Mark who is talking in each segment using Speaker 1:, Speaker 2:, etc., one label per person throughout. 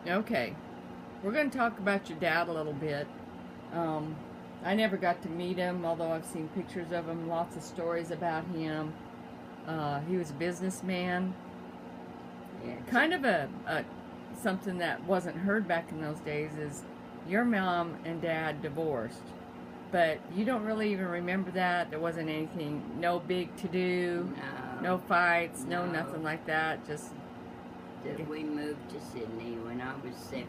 Speaker 1: Okay, we're going to talk about your dad a little bit. I never got to meet him, although I've seen pictures of him, lots of stories about him. He was a businessman.
Speaker 2: Yeah.
Speaker 1: Kind of a something that wasn't heard back in those days is your mom and dad divorced. But you don't really even remember that. There wasn't anything, no big to-do, no fights, no nothing like that. Just
Speaker 2: we moved to Sydney when I was 7.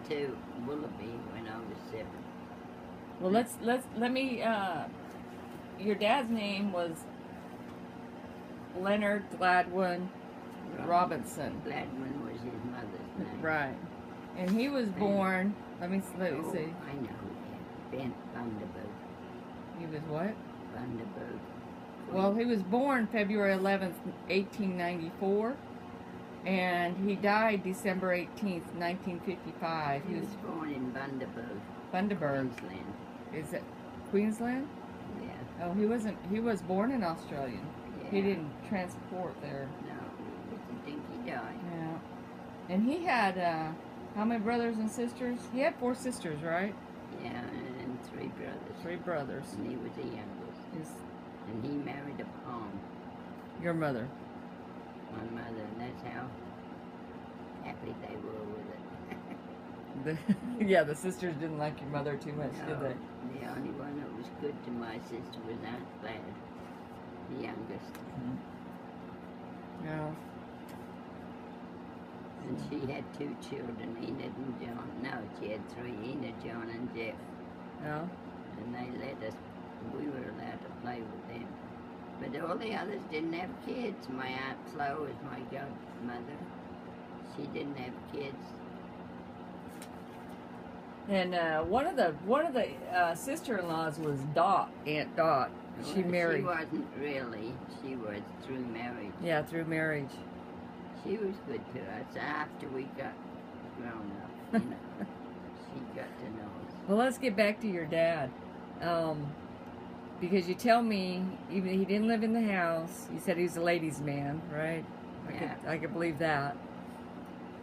Speaker 2: To Willoughby when I was 7.
Speaker 1: Well, let me. Your dad's name was Leonard Gladwin Robinson.
Speaker 2: Gladwin was his mother's name.
Speaker 1: Right, and he was born. Let me see.
Speaker 2: I know. Ben Vanderbilt.
Speaker 1: He was what?
Speaker 2: Vanderbilt.
Speaker 1: Well, he was born February 11th, 1894, and he died December 18th, 1955.
Speaker 2: He was born in Vanderbilt.
Speaker 1: Vanderbilt.
Speaker 2: Queensland.
Speaker 1: Is it Queensland?
Speaker 2: Yeah.
Speaker 1: Oh, he wasn't. He was born in Australia.
Speaker 2: Yeah.
Speaker 1: He didn't transport there.
Speaker 2: No, I think he died.
Speaker 1: Yeah. And he had how many brothers and sisters? He had 4 sisters, right?
Speaker 2: Yeah, and 3 brothers.
Speaker 1: 3 brothers.
Speaker 2: And he was the youngest. And he married a palm.
Speaker 1: Your mother.
Speaker 2: My mother, and that's how happy they were with it.
Speaker 1: Yeah, the sisters didn't like your mother too much, did they?
Speaker 2: The only one that was good to my sister was Aunt Glad, the youngest.
Speaker 1: Yeah.
Speaker 2: And she had 2 children, Enid and John. No, she had 3, Enid, John, and Jeff.
Speaker 1: Yeah.
Speaker 2: And they let us, we were allowed to play with them. But all the others didn't have kids. My Aunt Flo was my godmother. She didn't have kids.
Speaker 1: And one of the sister-in-laws was Dot, Aunt Dot. She married.
Speaker 2: She wasn't really. She was through marriage.
Speaker 1: Yeah, through marriage.
Speaker 2: She was good to us after we got grown up. You know, she got to know us.
Speaker 1: Well, let's get back to your dad. Because you tell me even he didn't live in the house. You said he was a ladies' man, right?
Speaker 2: Yeah.
Speaker 1: I could believe that.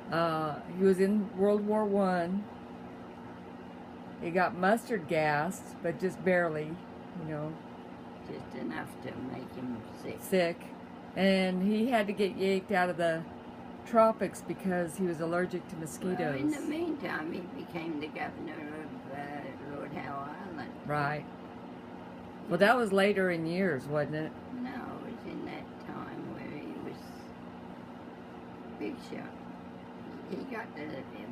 Speaker 1: He was in World War I. He got mustard gas, but just barely, you know.
Speaker 2: Just enough to make him
Speaker 1: Sick. And he had to get yanked out of the tropics because he was allergic to mosquitoes.
Speaker 2: Well, in the meantime, he became the governor of Lord Howe Island.
Speaker 1: Right. Well, that was later in years, wasn't it?
Speaker 2: No, it was in that time where he was big shot. He got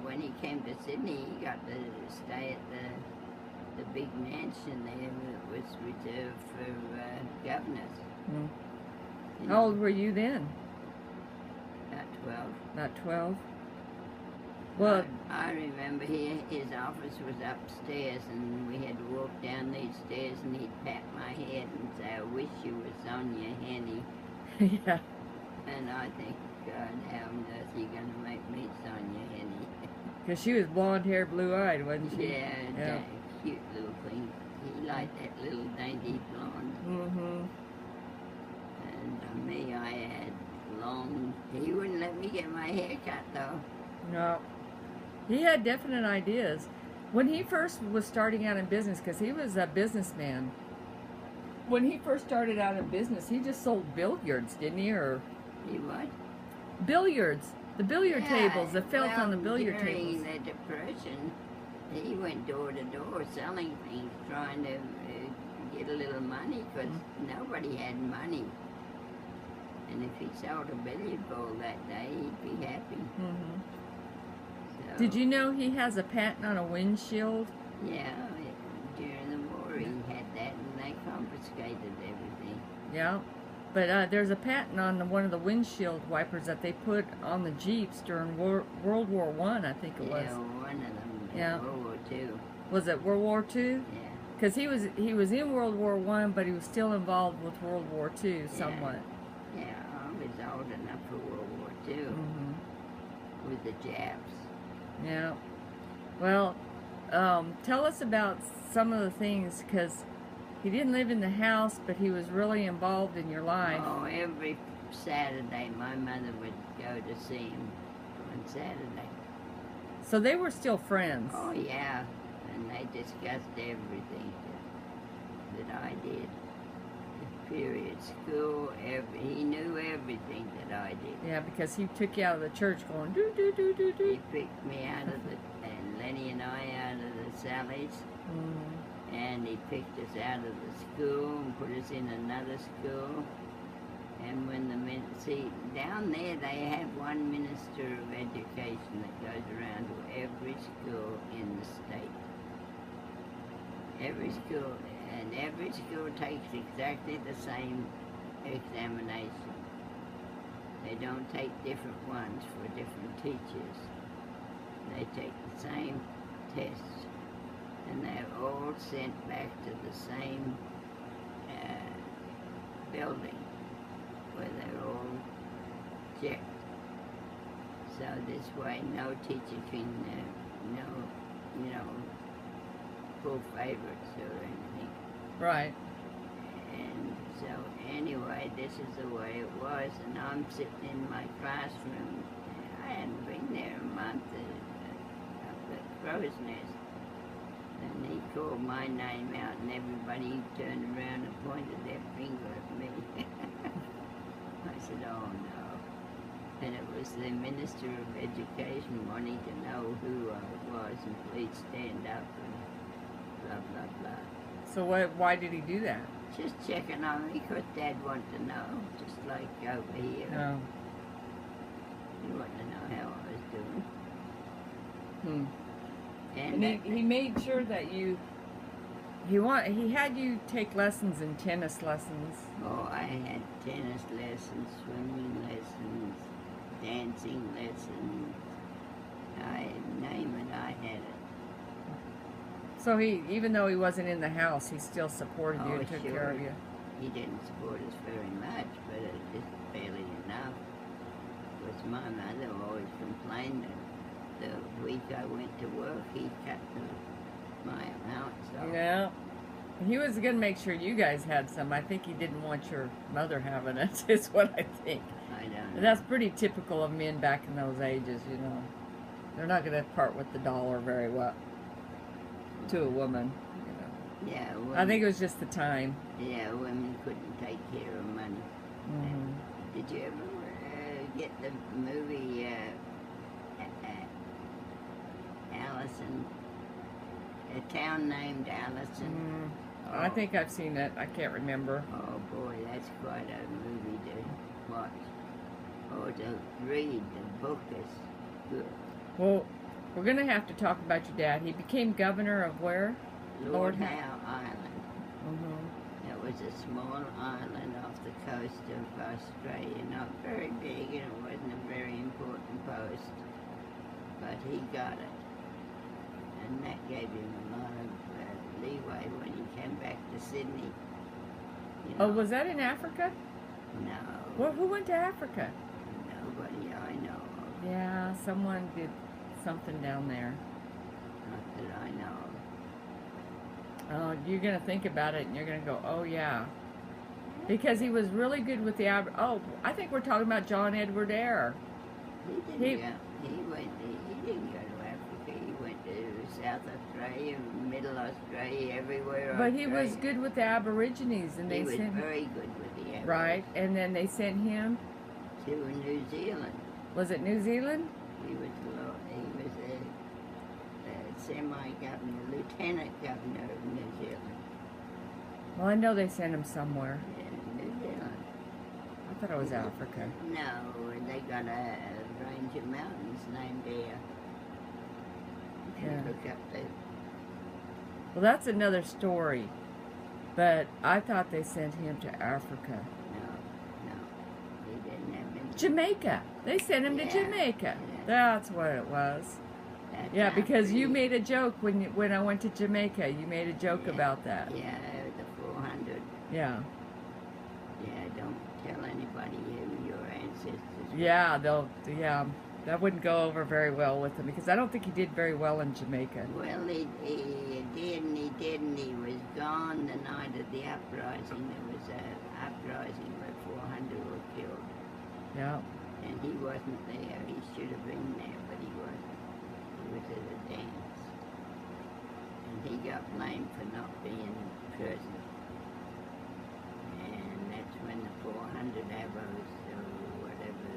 Speaker 2: when he came to Sydney, he got to stay at the big mansion there that was reserved for governors.
Speaker 1: Mm.
Speaker 2: You
Speaker 1: How
Speaker 2: know,
Speaker 1: old were you then?
Speaker 2: About 12.
Speaker 1: About 12? Well,
Speaker 2: I remember his office was upstairs, and we had to walk down these stairs, and he'd pat my head and say, "I wish you were Sonia Henny."
Speaker 1: yeah.
Speaker 2: And I think, God, how on earth are you going to make me Sonia Henny?
Speaker 1: Because she was blonde-haired, blue-eyed, wasn't she?
Speaker 2: Yeah,
Speaker 1: Yeah.
Speaker 2: that cute little thing. He liked that little dainty blonde.
Speaker 1: Mm-hmm.
Speaker 2: And me, I had long... He wouldn't let me get my hair cut, though.
Speaker 1: No. He had definite ideas. When he first was starting out in business, because he was a businessman, when he first started out in business, he just sold billiards, didn't he? Or
Speaker 2: He what?
Speaker 1: billiards. The billiard tables, the felt on the billiard tables.
Speaker 2: During the Depression, he went door to door selling things, trying to get a little money, because nobody had money. And if he sold a billiard ball that day, he'd be happy.
Speaker 1: Mm-hmm.
Speaker 2: So,
Speaker 1: Did you know he has a patent on a windshield?
Speaker 2: Yeah, during the war he had that, and they confiscated everything.
Speaker 1: Yeah. But there's a patent on one of the windshield wipers that they put on the Jeeps during World War I think it was.
Speaker 2: Yeah, one of them.
Speaker 1: Yeah.
Speaker 2: World War II.
Speaker 1: Was it World War II?
Speaker 2: Yeah.
Speaker 1: Because he was in World War I, but he was still involved with World War II somewhat.
Speaker 2: Yeah, I was old enough for World War II
Speaker 1: Mm-hmm.
Speaker 2: with the Japs.
Speaker 1: Yeah. Well, tell us about some of the things, because he didn't live in the house, but he was really involved in your life.
Speaker 2: Oh, every Saturday my mother would go to see him. And on Saturday.
Speaker 1: So they were still friends.
Speaker 2: Oh, yeah. And they discussed everything that I did. The period, school, he knew everything that I did.
Speaker 1: Yeah, because he took you out of the church going, do, do, do, do, do.
Speaker 2: He picked me out of and Lenny and I out of the Sallies.
Speaker 1: Mm.
Speaker 2: And he picked us out of the school and put us in another school. And when see, down there they have one minister of education that goes around to every school in the state. Every school, and every school takes exactly the same examination. They don't take different ones for different teachers. They take the same tests, and they're all sent back to the same building where they're all checked. So this way, no teacher can, pull favorites or anything.
Speaker 1: Right.
Speaker 2: And so anyway, this is the way it was, and I'm sitting in my classroom. I hadn't been there a month up at Crow's Nest. And he called my name out, and everybody turned around and pointed their finger at me. I said, oh no. And it was the Minister of Education wanting to know who I was, and please stand up, and blah, blah, blah.
Speaker 1: So why did he do that?
Speaker 2: Just checking on me, because Dad wanted to know, just like over here.
Speaker 1: No.
Speaker 2: He wanted to know how I was doing.
Speaker 1: Hmm.
Speaker 2: And
Speaker 1: he made sure that he had you take lessons in tennis lessons.
Speaker 2: oh, I had tennis lessons, swimming lessons, dancing lessons. I name it, I had it.
Speaker 1: So even though he wasn't in the house, he still supported you
Speaker 2: Oh,
Speaker 1: and took
Speaker 2: sure.
Speaker 1: care of you.
Speaker 2: He didn't support us very much, but it was barely enough. Because my mother always complained that the week I went to work, he cut my allowance off.
Speaker 1: Yeah. He was going to make sure you guys had some. I think he didn't want your mother having it, is what I think.
Speaker 2: I don't know.
Speaker 1: That's pretty typical of men back in those ages, you know. They're not going to part with the dollar very well to a woman, you know.
Speaker 2: Yeah,
Speaker 1: I think it was just the time.
Speaker 2: Yeah, women couldn't take care of money.
Speaker 1: Mm-hmm.
Speaker 2: Did you ever get the movie Allison? A town named Allison.
Speaker 1: Mm, I think I've seen it. I can't remember.
Speaker 2: Oh boy, that's quite a movie to watch. Or to read. The book is good.
Speaker 1: Well, we're going to have to talk about your dad. He became governor of where?
Speaker 2: Lord Howe Island.
Speaker 1: Mm-hmm.
Speaker 2: It was a small island off the coast of Australia, not very big, and it wasn't a very important post, but he got it. And that gave him a lot of leeway when he came back to Sydney. You know.
Speaker 1: Oh, was that in Africa?
Speaker 2: No.
Speaker 1: Well, who went to Africa?
Speaker 2: Nobody I know of.
Speaker 1: Yeah, someone did something down there.
Speaker 2: Not that I know of.
Speaker 1: Oh, you're going to think about it and you're going to go, oh, yeah. Because he was really good with the... Oh, I think we're talking about John Edward Eyre.
Speaker 2: He didn't go to Africa. He went to South Australia, Middle Australia, everywhere.
Speaker 1: But he was good with the Aborigines, and
Speaker 2: he was very good with the Aborigines.
Speaker 1: Right, and then they sent him
Speaker 2: to New Zealand.
Speaker 1: Was it New Zealand?
Speaker 2: He was a semi-governor, lieutenant governor of New Zealand.
Speaker 1: Well, I know they sent him somewhere.
Speaker 2: Yeah, New Zealand.
Speaker 1: I thought it was Africa.
Speaker 2: No, they got a range of mountains named Eyre. You can look up there.
Speaker 1: Well, that's another story. But I thought they sent him to Africa.
Speaker 2: No. He didn't have any.
Speaker 1: Jamaica. They sent him to Jamaica.
Speaker 2: Yeah.
Speaker 1: That's what it was.
Speaker 2: That's
Speaker 1: because you made a joke when I went to Jamaica. You made a joke about that.
Speaker 2: Yeah, the 400.
Speaker 1: Yeah.
Speaker 2: Yeah, don't tell anybody who your ancestors were.
Speaker 1: Yeah, that wouldn't go over very well with him because I don't think he did very well in Jamaica.
Speaker 2: Well, he did and he didn't. He was gone the night of the uprising. There was an uprising where 400 were killed.
Speaker 1: Yeah.
Speaker 2: And he wasn't there. He should have been there, but he wasn't. He was at a dance. And he got blamed for not being present. And that's when the 400 avos, or whatever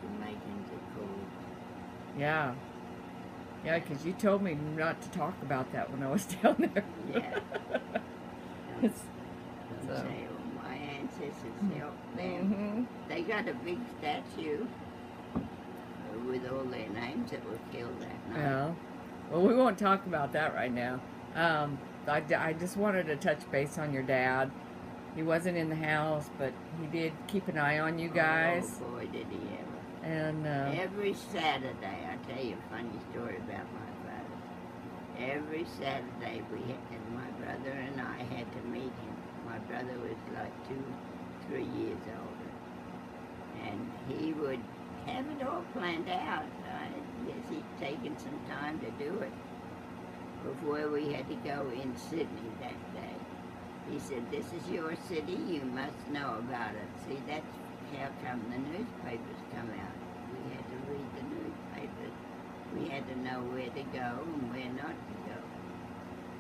Speaker 2: the Jamaicans are called.
Speaker 1: Yeah. Yeah, because you told me not to talk about that when I was down there.
Speaker 2: Yeah.
Speaker 1: It's-
Speaker 2: Don't
Speaker 1: So.
Speaker 2: say, well, my ancestors helped them.
Speaker 1: Mm-hmm.
Speaker 2: They got a big statue with all their names that were killed that night.
Speaker 1: Yeah. Well, we won't talk about that right now. I just wanted to touch base on your dad. He wasn't in the house, but he did keep an eye on you guys.
Speaker 2: Oh boy, did he ever.
Speaker 1: And
Speaker 2: Every Saturday, I tell you a funny story about my father. Every Saturday, and my brother and I had to meet him. My brother was like 2-3 years older. And he would have it all planned out. I guess he'd taken some time to do it before we had to go in Sydney that day. He said, "This is your city, you must know about it." See, that's how come the newspapers come out. We had to read the newspapers. We had to know where to go and where not to go.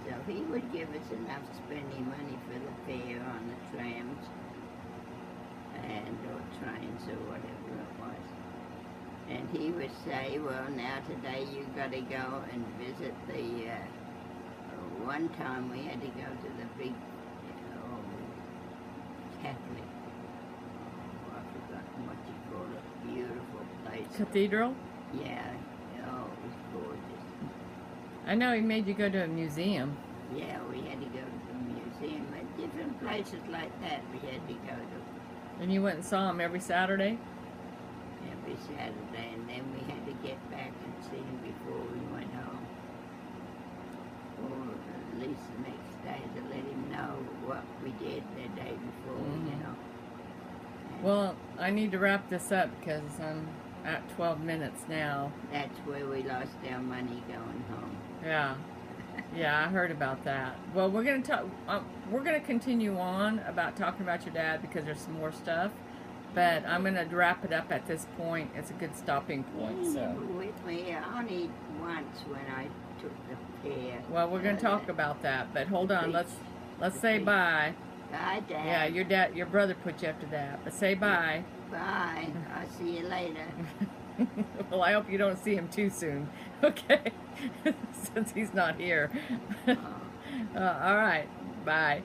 Speaker 2: So he would give us enough spending money for the fare on the trams or trains or whatever it was. And he would say, "Well, now today you got to go and visit the." One time we had to go to the big Catholic. I've forgotten what you call it. Beautiful place.
Speaker 1: cathedral?
Speaker 2: Yeah. Oh, it was gorgeous.
Speaker 1: I know he made you go to a museum.
Speaker 2: Yeah, we had to go to the museum. But different places like that we had to go to
Speaker 1: And you went and saw him every Saturday?
Speaker 2: every Saturday, and then we had to get back and see him before we went home. Or at least the next day to let him know what we did the day before,
Speaker 1: Mhm.
Speaker 2: you know. And
Speaker 1: Well, I need to wrap this up because I'm at 12 minutes now.
Speaker 2: that's where we lost our money going home.
Speaker 1: Yeah. Yeah, I heard about that. Well, we're gonna talk. We're gonna continue on about talking about your dad because there's some more stuff. But I'm gonna wrap it up at this point. It's a good stopping point.
Speaker 2: He
Speaker 1: So,
Speaker 2: never with me only once when I took the pair.
Speaker 1: well, we're gonna talk about that. But hold on. Let's say bye.
Speaker 2: Bye, Dad.
Speaker 1: Yeah, your brother put you up to that. But say bye.
Speaker 2: Bye. I'll see you later.
Speaker 1: Well, I hope you don't see him too soon. Okay, since he's not here.
Speaker 2: Oh.
Speaker 1: All right. Bye.